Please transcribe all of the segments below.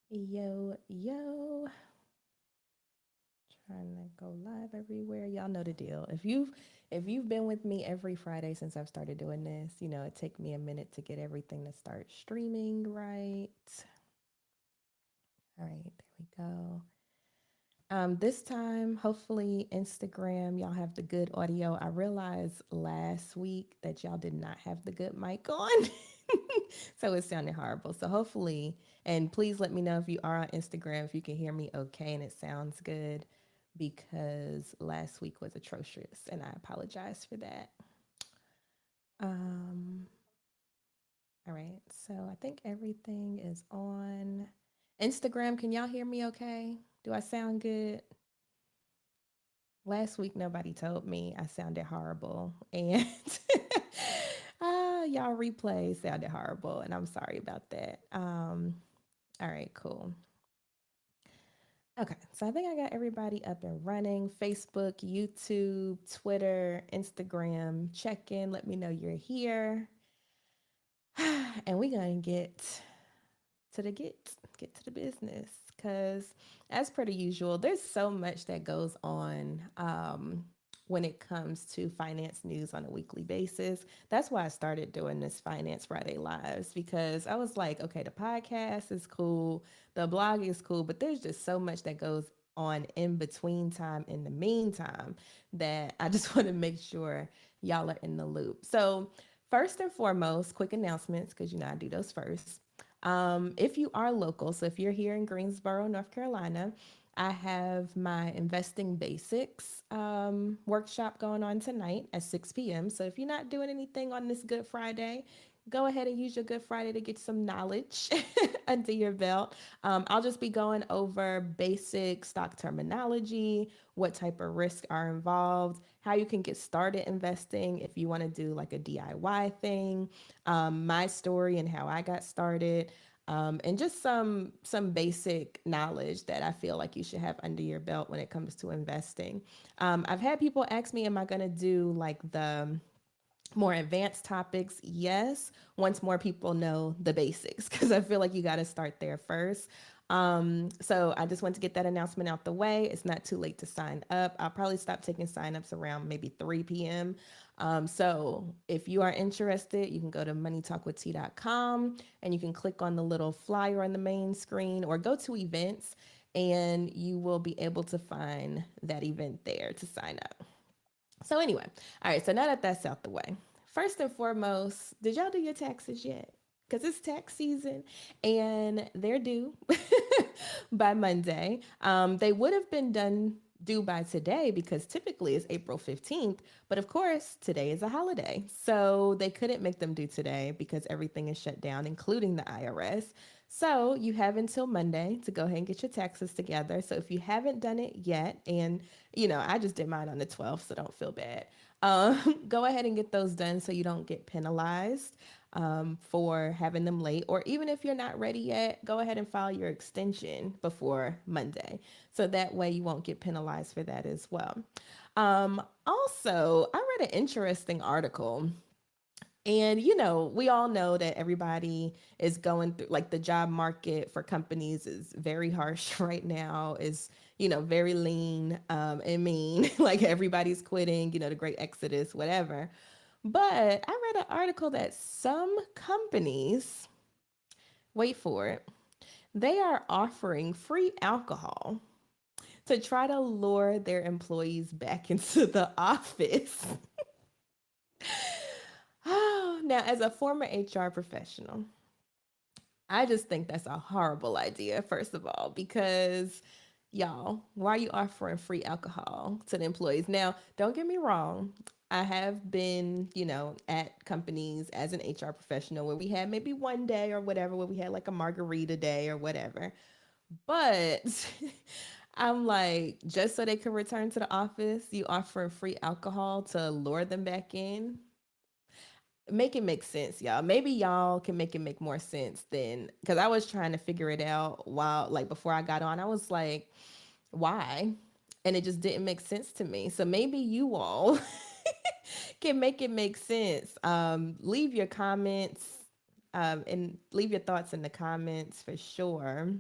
Yo, yo, trying to go live everywhere. Y'all know the deal. If you've been with me every Friday since I've started doing this, it take me a minute to get everything to start streaming right. All right, there we go. This time, hopefully, Instagram, y'all have the good audio. I realized last week that y'all did not have the good mic on. So it sounded horrible. So hopefully, and please let me know if you are on Instagram, if you can hear me okay and it sounds good, because last week was atrocious and I apologize for that. Um, all right, so I think everything is on. Instagram, can y'all hear me okay? Do I sound good? Last week nobody told me I sounded horrible, and y'all replay sounded horrible, and I'm sorry about that. All right, cool. Okay, so I think I got everybody up and running. Facebook, YouTube, Twitter, Instagram. Check in, let me know you're here, and we're gonna to the get to the business, because as per the usual, there's so much that goes on when it comes to finance news on a weekly basis. That's why I started doing this Finance Friday lives, because I was like, okay, the podcast is cool, the blog is cool, but there's just so much that goes on in between time, in the meantime, that I just want to make sure y'all are in the loop. So first and foremost, quick announcements, because I do those first. If you are local, so if you're here in Greensboro, North Carolina, I have my Investing Basics workshop going on tonight at 6 p.m. So if you're not doing anything on this Good Friday, go ahead and use your Good Friday to get some knowledge under your belt. I'll just be going over basic stock terminology, what type of risks are involved, how you can get started investing if you want to do like a DIY thing, my story and how I got started, and just some basic knowledge that I feel like you should have under your belt when it comes to investing. I've had people ask me, am I going to do like the more advanced topics? Yes, once more people know the basics, because I feel like you got to start there first. So I just want to get that announcement out the way. It's not too late to sign up. I'll probably stop taking signups around maybe 3 p.m. So if you are interested, you can go to moneytalkwitht.com and you can click on the little flyer on the main screen or go to events, and you will be able to find that event there to sign up. So anyway, all right. So now that that's out the way, first and foremost, did y'all do your taxes yet? Because it's tax season and they're due by Monday. They would have been due by today, because typically it's April 15th. But of course, today is a holiday. So they couldn't make them due today because everything is shut down, including the IRS. So you have until Monday to go ahead and get your taxes together. So if you haven't done it yet, and I just did mine on the 12th, so don't feel bad. Go ahead and get those done so you don't get penalized for having them late. Or even if you're not ready yet, go ahead and file your extension before Monday. So that way you won't get penalized for that as well. Also, I read an interesting article, and we all know that everybody is going through, like, the job market for companies is very harsh right now, is very lean and mean. Like, everybody's quitting, the great exodus, whatever. But I read an article that some companies, wait for it, they are offering free alcohol to try to lure their employees back into the office. Oh, now, as a former HR professional, I just think that's a horrible idea, first of all, because y'all, why are you offering free alcohol to the employees? Now, don't get me wrong. I have been, at companies as an HR professional where we had maybe one day or whatever, where we had like a margarita day or whatever. But I'm like, just so they could return to the office, you offer free alcohol to lure them back in? Make it make sense, y'all. Maybe y'all can make it make more sense than, because I was trying to figure it out while, like, before I got on. I was like, why? And it just didn't make sense to me. So maybe you all can make it make sense. Leave your comments and leave your thoughts in the comments for sure.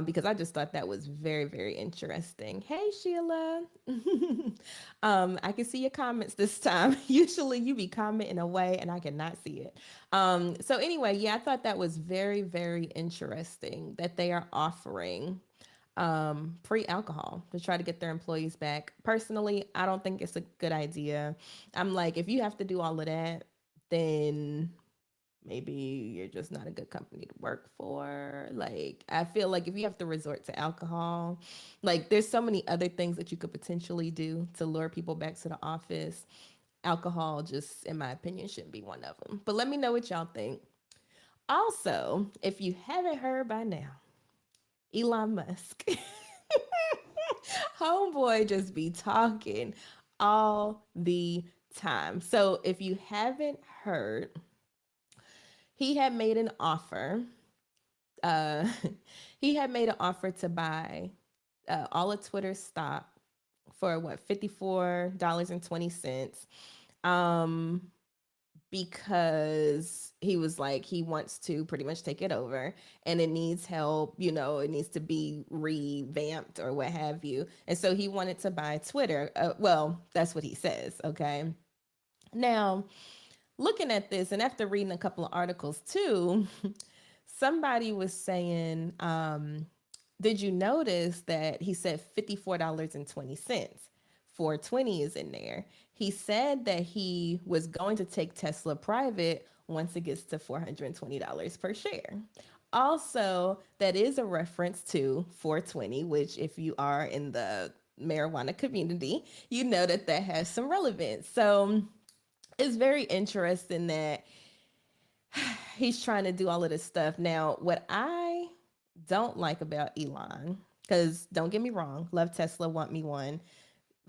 Because I just thought that was very, very interesting. Hey, Sheila. I can see your comments this time. Usually you be commenting away and I cannot see it. So, anyway, yeah, I thought that was very, very interesting that they are offering free alcohol to try to get their employees back. Personally, I don't think it's a good idea. I'm like, if you have to do all of that, then maybe you're just not a good company to work for. Like, I feel like if you have to resort to alcohol, like, there's so many other things that you could potentially do to lure people back to the office. Alcohol, just in my opinion, shouldn't be one of them. But let me know what y'all think. Also, if you haven't heard by now, Elon Musk. Homeboy just be talking all the time. So if you haven't heard, he had made an offer. Uh, he had made an offer to buy all of Twitter's stock for what, $54.20. Um, because he was like, he wants to pretty much take it over and it needs help, it needs to be revamped or what have you. And so he wanted to buy Twitter. Well, that's what he says. Okay. Now, looking at this and after reading a couple of articles too, somebody was saying, did you notice that he said $54.20? 420 is in there. He said that he was going to take Tesla private once it gets to $420 per share. Also, that is a reference to 420, which, if you are in the marijuana community, you know that that has some relevance. So it's very interesting that he's trying to do all of this stuff. Now, what I don't like about Elon, because don't get me wrong, love Tesla, want me one,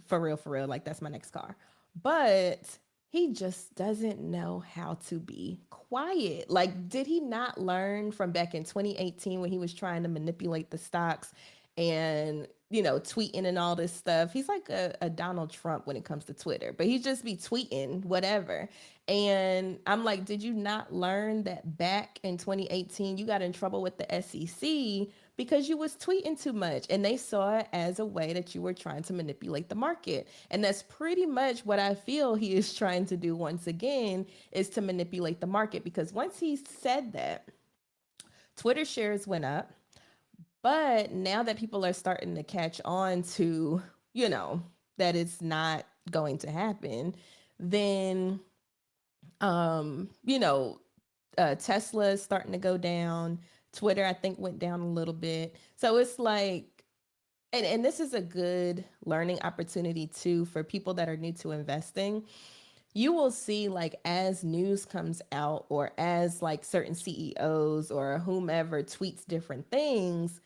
for real, like that's my next car. But he just doesn't know how to be quiet. Like, did he not learn from back in 2018 when he was trying to manipulate the stocks and, tweeting and all this stuff? He's like a Donald Trump when it comes to Twitter, but he just be tweeting whatever. And I'm like, did you not learn that back in 2018 you got in trouble with the SEC because you was tweeting too much and they saw it as a way that you were trying to manipulate the market? And that's pretty much what I feel he is trying to do once again, is to manipulate the market, because once he said that, Twitter shares went up. But now that people are starting to catch on to, that it's not going to happen, then um, you know, Tesla is starting to go down. Twitter, I think, went down a little bit. So it's like, and this is a good learning opportunity too for people that are new to investing. You will see, like, as news comes out or as like certain CEOs or whomever tweets different things,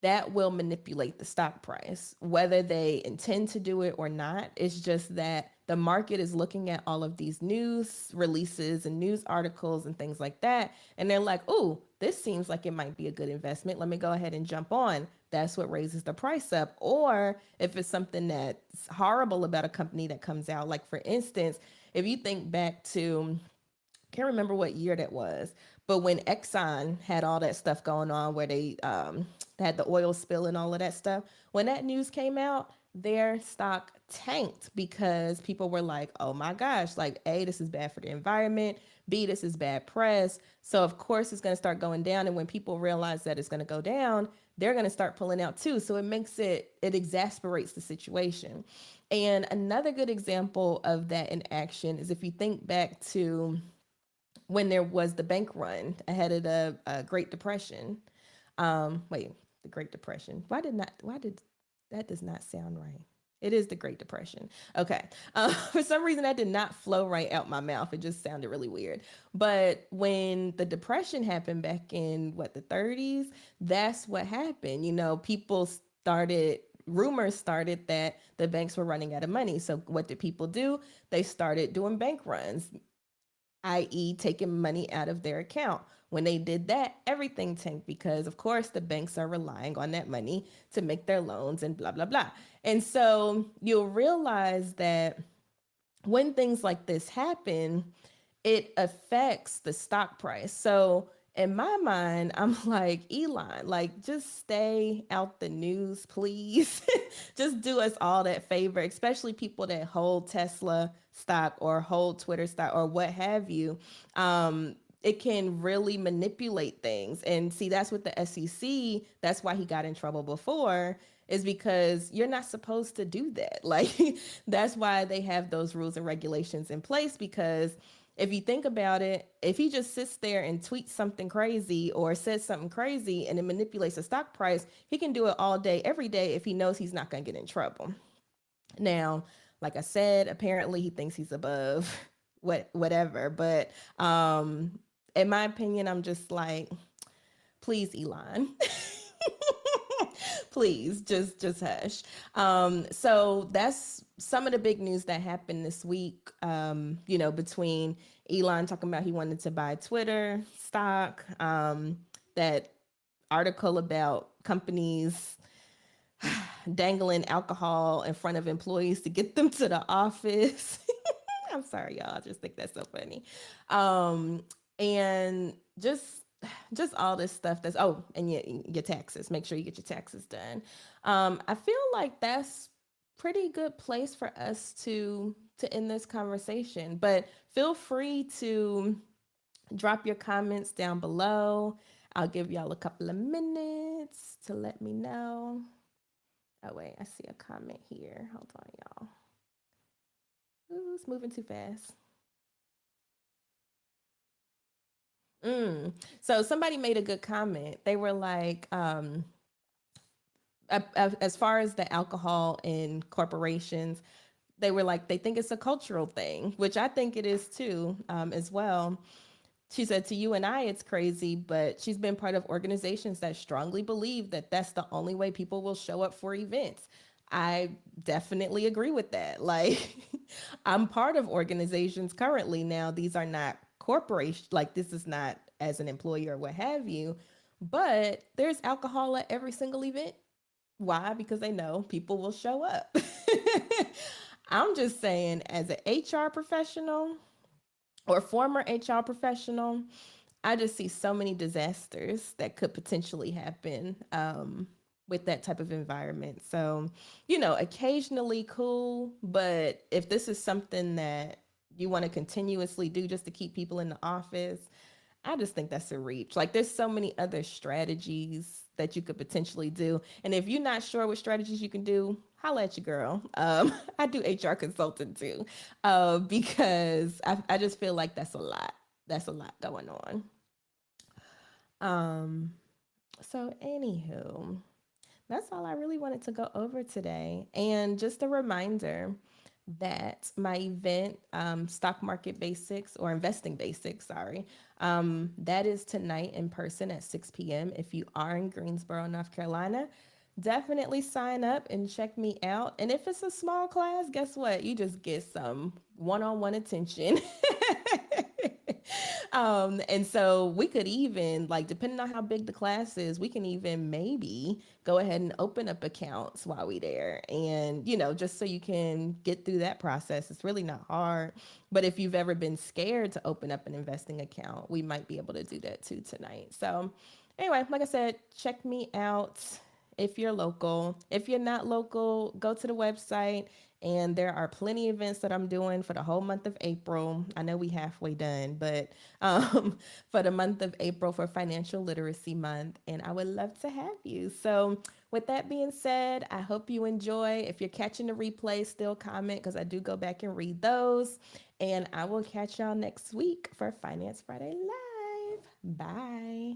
that will manipulate the stock price, whether they intend to do it or not. It's just that the market is looking at all of these news releases and news articles and things like that. And they're like, oh, this seems like it might be a good investment. Let me go ahead and jump on. That's what raises the price up. Or if it's something that's horrible about a company that comes out, like for instance, if you think back to, can't remember what year that was, but when Exxon had all that stuff going on where they had the oil spill and all of that stuff, when that news came out, their stock tanked because people were like, oh my gosh, like, A, this is bad for the environment. B, this is bad press. So of course it's going to start going down. And when people realize that it's going to go down, they're going to start pulling out too. So it exasperates the situation. And another good example of that in action is if you think back to when there was the bank run ahead of the Great Depression. Wait, the Great Depression. Why did that does not sound right? It is the Great Depression. Okay. For some reason, that did not flow right out my mouth. It just sounded really weird. But when the Depression happened back in the 30s, that's what happened. People started, rumors started that the banks were running out of money. So what did people do? They started doing bank runs, i.e., taking money out of their account. When they did that, everything tanked because, of course, the banks are relying on that money to make their loans and blah, blah, blah. And so you'll realize that when things like this happen, it affects the stock price. So in my mind, I'm like, Elon, like just stay out the news, please. Just do us all that favor, especially people that hold Tesla stock or hold Twitter stock or what have you. It can really manipulate things. And see, that's what the SEC, that's why he got in trouble before, is because you're not supposed to do that. Like, that's why they have those rules and regulations in place, because if you think about it, if he just sits there and tweets something crazy or says something crazy and it manipulates the stock price, he can do it all day, every day, if he knows he's not going to get in trouble. Now, like I said, apparently he thinks he's above whatever. But in my opinion, I'm just like, please, Elon. Please just hush. So that's some of the big news that happened this week. Between Elon talking about he wanted to buy Twitter stock, that article about companies dangling alcohol in front of employees to get them to the office. I'm sorry, y'all. I just think that's so funny. Um, and just all this stuff that's, oh, and your taxes. Make sure you get your taxes done. I feel like that's pretty good place for us to end this conversation. But feel free to drop your comments down below. I'll give y'all a couple of minutes to let me know. Oh wait, I see a comment here. Hold on, y'all. Ooh, it's moving too fast. So somebody made a good comment. They were like, as far as the alcohol in corporations, they were like, they think it's a cultural thing, which I think it is too, as well. She said, to you and I, it's crazy, but she's been part of organizations that strongly believe that that's the only way people will show up for events. I definitely agree with that. Like, I'm part of organizations currently now. These are not corporations, like, this is not as an employer or what have you, but there's alcohol at every single event. Why? Because they know people will show up. I'm just saying, as an HR professional or former HR professional, I just see so many disasters that could potentially happen, with that type of environment. So, occasionally cool, but if this is something that you want to continuously do just to keep people in the office, I just think that's a reach. Like, there's so many other strategies that you could potentially do. And if you're not sure what strategies you can do, holla at your girl. I do HR consulting too, because I just feel like that's a lot. That's a lot going on. Um, so anywho, that's all I really wanted to go over today. And just a reminder that my event, Stock Market Basics or Investing Basics, sorry, that is tonight in person at 6 p.m. If you are in Greensboro, North Carolina, definitely sign up and check me out. And if it's a small class, guess what? You just get some one on one attention. And so we could even, like, depending on how big the class is, we can even maybe go ahead and open up accounts while we there. And, just so you can get through that process. It's really not hard. But if you've ever been scared to open up an investing account, we might be able to do that too tonight. So anyway, like I said, check me out if you're local. If you're not local, go to the website, and there are plenty of events that I'm doing for the whole month of April. I know we halfway done, but for the month of April for Financial Literacy Month, and I would love to have you. So with that being said, I hope you enjoy. If you're catching the replay, still comment, because I do go back and read those. And I will catch y'all next week for Finance Friday Live. Bye.